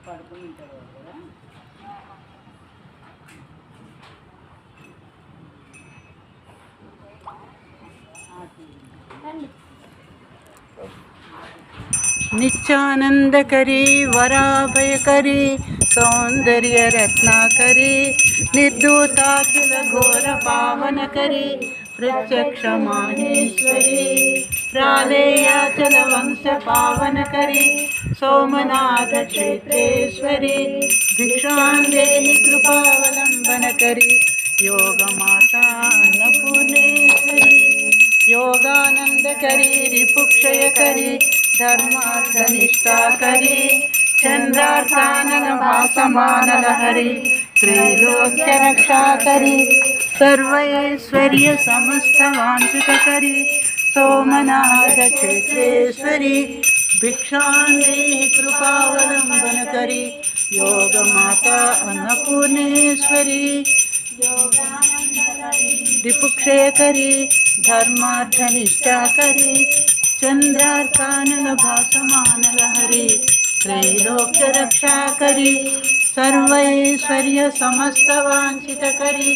పడుకుని ఉంటాడు కదా. नित्यानंदकरी वराभयकरी सौंदर्य रत्नाकरी निर्धूताखिल घोर पावनकरी प्रत्यक्ष माहेश्वरी प्रालेयाचल वंश पावनकरी सोमनाथ क्षेत्रेश्वरी भिक्षां देहि कृपावलंबनकरी योगमाता अन्नपूर्णेश्वरी योगानंदकरी रिपुक्षयकरी धर्मार्थनिष्ठाकरी चंद्रार्कानन भासमानलहरी त्रैलोक्य रक्षाकरी सर्वैश्वर्य समस्तवांछितकरी सोमनाथ क्षेत्रेश्वरी भिक्षां देहि कृपावलंबनकरी योगमाता अन्नपूर्णेश्वरी रिपुक्षयकरी धर्मार्थनिष्ठाकरी चंद्रार्कानन भासमानलहरी त्रैलोक्य रक्षाकरी सर्वैश्वर्य समस्तवांछितकरी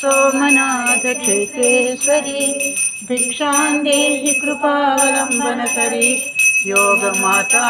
सोमनाथ क्षेत्रेश्वरी भिक्षां देहि कृपावलंबनकरी योगमाता